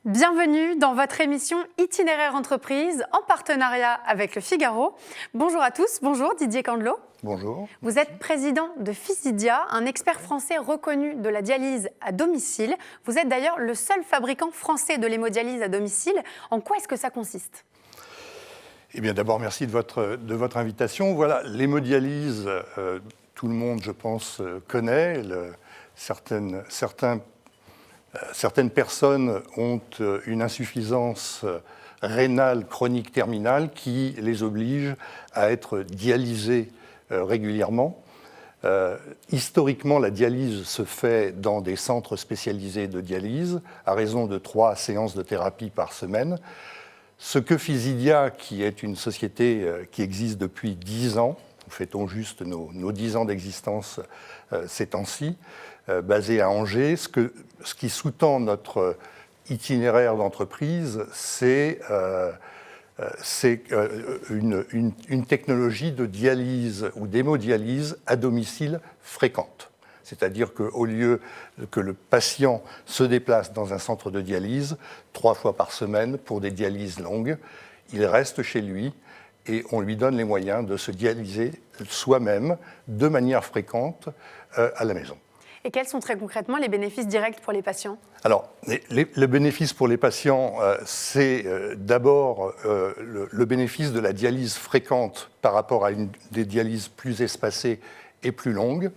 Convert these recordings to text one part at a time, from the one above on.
Bienvenue dans votre émission Itinéraire Entreprise en partenariat avec Le Figaro. Bonjour à tous, bonjour Didier Candelot. Bonjour. Vous êtes président de Physidia, un expert français reconnu de la dialyse à domicile. Vous êtes d'ailleurs le seul fabricant français de l'hémodialyse à domicile. En quoi est-ce que ça consiste ? Eh bien, d'abord, merci de votre invitation. Voilà, l'hémodialyse, tout le monde, je pense, connaît. Certaines personnes ont une insuffisance rénale chronique terminale qui les oblige à être dialysées régulièrement. Historiquement, la dialyse se fait dans des centres spécialisés de dialyse à raison de 3 séances de thérapie par semaine. Ce que Physidia, qui est une société qui existe depuis 10 ans, nous fêtons juste nos 10 ans d'existence ces temps-ci, basée à Angers, ce qui sous-tend notre itinéraire d'entreprise, c'est une technologie de dialyse ou d'hémodialyse à domicile fréquente. C'est-à-dire qu'au lieu que le patient se déplace dans un centre de dialyse 3 fois par semaine pour des dialyses longues, il reste chez lui et on lui donne les moyens de se dialyser soi-même de manière fréquente à la maison. Et quels sont très concrètement les bénéfices directs pour les patients ? Alors, les bénéfices pour les patients, c'est d'abord le bénéfice de la dialyse fréquente par rapport à des dialyses plus espacées et plus longues.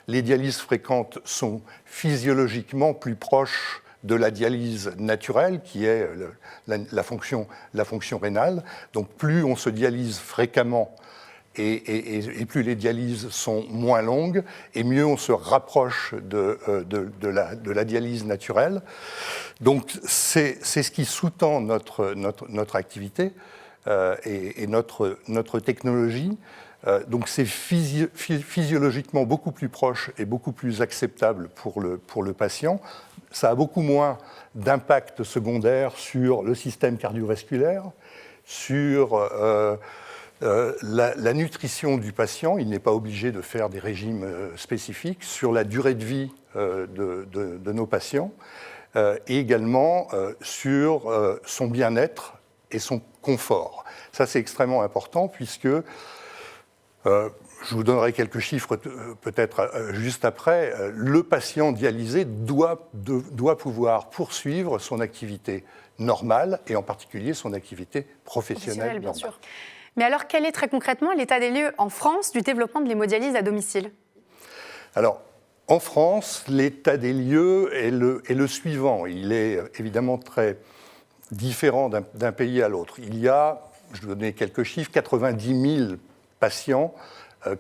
Les dialyses fréquentes sont physiologiquement plus proches de la dialyse naturelle, qui est la fonction rénale. Donc plus on se dialyse fréquemment et plus les dialyses sont moins longues, et mieux on se rapproche de la dialyse naturelle. Donc c'est ce qui sous-tend notre activité et notre technologie. Donc c'est physiologiquement beaucoup plus proche et beaucoup plus acceptable pour le patient. Ça a beaucoup moins d'impact secondaire sur le système cardiovasculaire, sur la nutrition du patient. Il n'est pas obligé de faire des régimes spécifiques, sur la durée de vie de nos patients, et également sur son bien-être et son confort. Ça, c'est extrêmement important puisque je vous donnerai quelques chiffres peut-être juste après. Le patient dialysé doit pouvoir poursuivre son activité normale et en particulier son activité professionnelle bien normale. sûr. Mais alors, quel est très concrètement l'état des lieux en France du développement de l'hémodialyse à domicile ? Alors, en France, l'état des lieux est le suivant. Il est évidemment très différent d'un pays à l'autre. Il y a, je vais donner quelques chiffres, 90 000 patients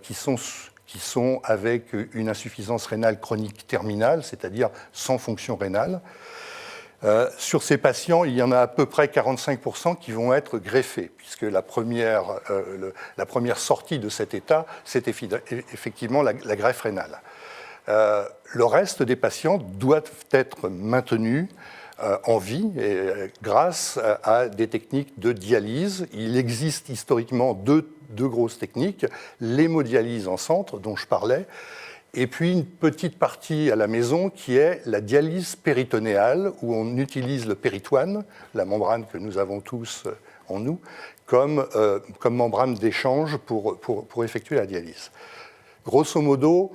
qui sont avec une insuffisance rénale chronique terminale, c'est-à-dire sans fonction rénale. Sur ces patients, il y en a à peu près 45% qui vont être greffés, puisque la première sortie de cet état, c'est effectivement la greffe rénale. Le reste des patients doivent être maintenus en vie grâce à des techniques de dialyse. Il existe historiquement deux grosses techniques, l'hémodialyse en centre, dont je parlais, et puis une petite partie à la maison qui est la dialyse péritonéale, où on utilise le péritoine, la membrane que nous avons tous en nous, comme membrane d'échange pour effectuer la dialyse. Grosso modo,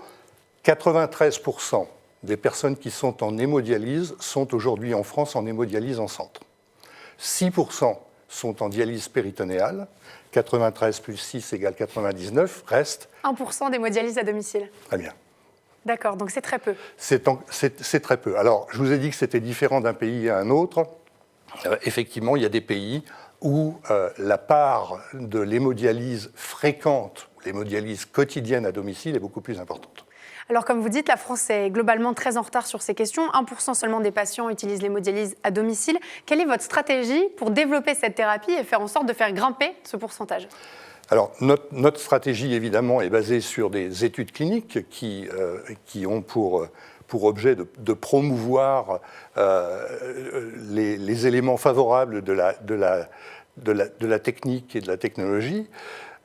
93% des personnes qui sont en hémodialyse sont aujourd'hui en France en hémodialyse en centre. 6% sont en dialyse péritonéale, 93 plus 6 égale 99, reste 1% d'hémodialyse à domicile. Très bien. D'accord, donc c'est très peu. C'est très peu. Alors, je vous ai dit que c'était différent d'un pays à un autre. Effectivement, il y a des pays où la part de l'hémodialyse fréquente, l'hémodialyse quotidienne à domicile est beaucoup plus importante. Alors, comme vous dites, la France est globalement très en retard sur ces questions. 1% seulement des patients utilisent l'hémodialyse à domicile. Quelle est votre stratégie pour développer cette thérapie et faire en sorte de faire grimper ce pourcentage ? Alors, notre stratégie, évidemment, est basée sur des études cliniques qui ont pour objet de promouvoir les éléments favorables de la technique et de la technologie.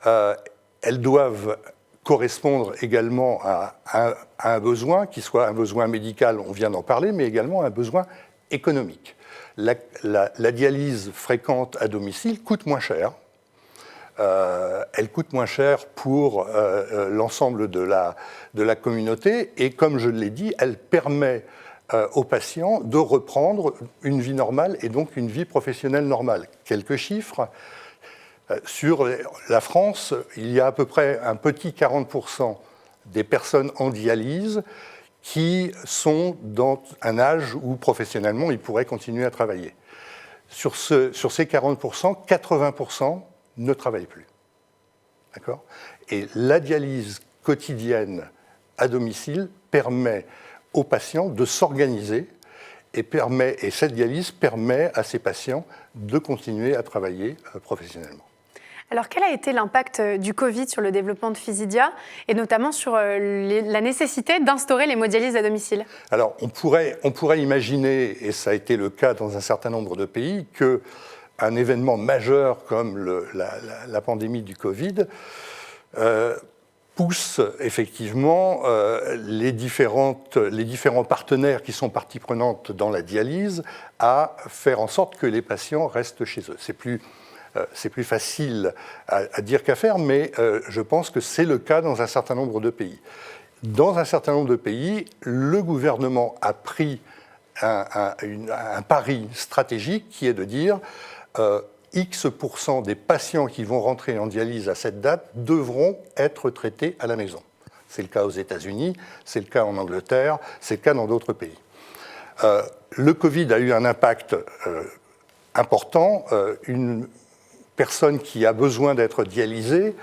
Elles doivent correspondre également à un besoin, qui soit un besoin médical, on vient d'en parler, mais également un besoin économique. La dialyse fréquente à domicile coûte moins cher. Elle coûte moins cher pour l'ensemble de la communauté et, comme je l'ai dit, elle permet aux patients de reprendre une vie normale et donc une vie professionnelle normale. Quelques chiffres. Sur la France, il y a à peu près un petit 40% des personnes en dialyse qui sont dans un âge où professionnellement ils pourraient continuer à travailler. Sur ces 40%, 80% ne travaillent plus. D'accord ? Et la dialyse quotidienne à domicile permet aux patients de s'organiser et cette dialyse permet à ces patients de continuer à travailler professionnellement. Alors, quel a été l'impact du Covid sur le développement de Physidia et notamment sur la nécessité d'instaurer l'hémodialyse à domicile ? Alors, on pourrait imaginer, et ça a été le cas dans un certain nombre de pays, qu'un événement majeur comme la pandémie du Covid pousse effectivement les différents partenaires qui sont partie prenante dans la dialyse à faire en sorte que les patients restent chez eux. C'est plus facile à dire qu'à faire, mais je pense que c'est le cas dans un certain nombre de pays. Dans un certain nombre de pays, le gouvernement a pris un pari stratégique qui est de dire X% des patients qui vont rentrer en dialyse à cette date devront être traités à la maison. C'est le cas aux États-Unis, c'est le cas en Angleterre, c'est le cas dans d'autres pays. Le Covid a eu un impact important. Une personne qui a besoin d'être dialysée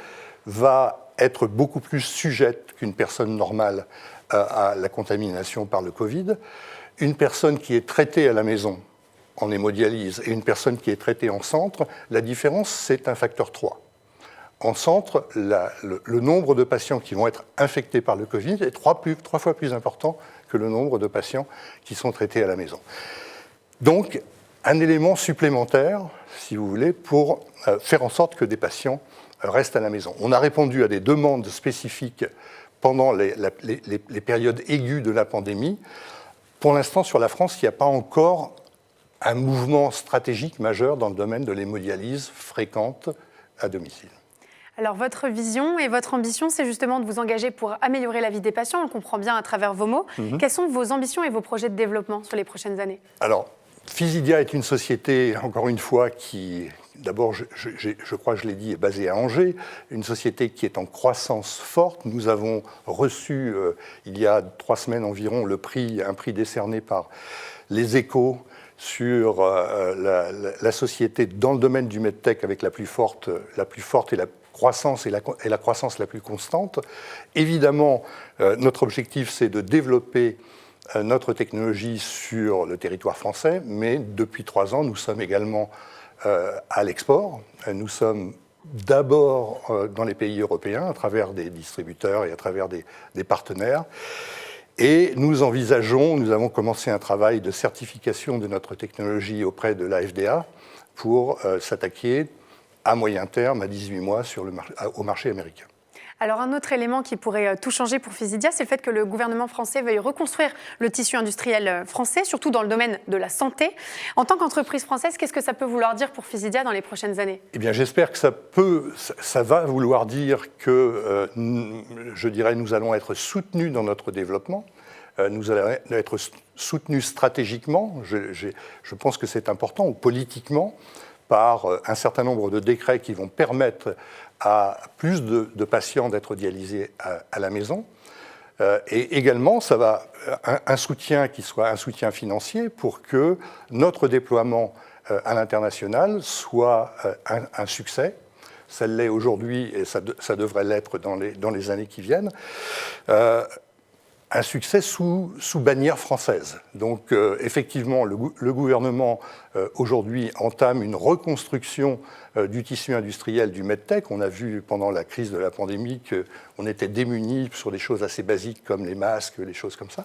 va être beaucoup plus sujette qu'une personne normale à la contamination par le Covid. Une personne qui est traitée à la maison en hémodialyse et une personne qui est traitée en centre, la différence, c'est un facteur 3. En centre, le nombre de patients qui vont être infectés par le Covid est trois fois plus important que le nombre de patients qui sont traités à la maison. Donc, un élément supplémentaire, si vous voulez, pour faire en sorte que des patients restent à la maison. On a répondu à des demandes spécifiques pendant les périodes aiguës de la pandémie. Pour l'instant, sur la France, il n'y a pas encore un mouvement stratégique majeur dans le domaine de l'hémodialyse fréquente à domicile. Alors, votre vision et votre ambition, c'est justement de vous engager pour améliorer la vie des patients, on le comprend bien à travers vos mots. Quelles sont vos ambitions et vos projets de développement sur les prochaines années ? Alors, Physidia est une société, encore une fois, qui, d'abord, je crois que je l'ai dit, est basée à Angers, une société qui est en croissance forte. Nous avons reçu, il y a 3 semaines environ, un prix décerné par les Échos sur la société dans le domaine du medtech avec la plus forte et la croissance et la croissance la plus constante. Évidemment, notre objectif, c'est de développer notre technologie sur le territoire français, mais depuis 3 ans, nous sommes également à l'export. Nous sommes d'abord dans les pays européens, à travers des distributeurs et à travers des partenaires. Et nous avons commencé un travail de certification de notre technologie auprès de la FDA pour s'attaquer à moyen terme, à 18 mois, au marché américain. Alors, un autre élément qui pourrait tout changer pour Physidia, c'est le fait que le gouvernement français veuille reconstruire le tissu industriel français, surtout dans le domaine de la santé. En tant qu'entreprise française, qu'est-ce que ça peut vouloir dire pour Physidia dans les prochaines années ? Eh bien, j'espère que ça va vouloir dire que, je dirais, nous allons être soutenus dans notre développement. Nous allons être soutenus stratégiquement. Je pense que c'est important, ou politiquement, par un certain nombre de décrets qui vont permettre à plus de patients d'être dialysés à la maison. Et également, ça va un soutien qui soit un soutien financier pour que notre déploiement à l'international soit un succès. Ça l'est aujourd'hui et ça devrait l'être dans les années qui viennent. Un succès sous bannière française. Donc, effectivement, le gouvernement, aujourd'hui, entame une reconstruction du tissu industriel du medtech. On a vu pendant la crise de la pandémie qu'on était démunis sur des choses assez basiques comme les masques, les choses comme ça.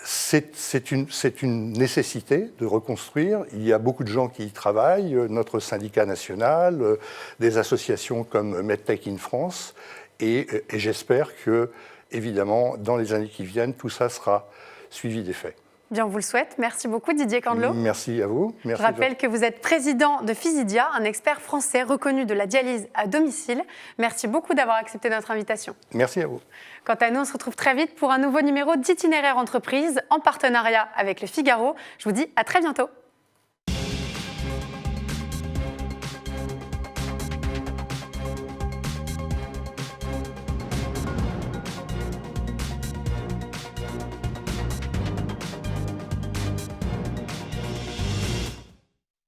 C'est une nécessité de reconstruire. Il y a beaucoup de gens qui y travaillent, notre syndicat national, des associations comme MedTech in France, et j'espère que évidemment, dans les années qui viennent, tout ça sera suivi des faits. Bien, on vous le souhaite. Merci beaucoup Didier Candelot. Merci à vous. Merci. Je rappelle que vous êtes président de Physidia, un expert français reconnu de la dialyse à domicile. Merci beaucoup d'avoir accepté notre invitation. Merci à vous. Quant à nous, on se retrouve très vite pour un nouveau numéro d'Itinéraire Entreprise en partenariat avec Le Figaro. Je vous dis à très bientôt.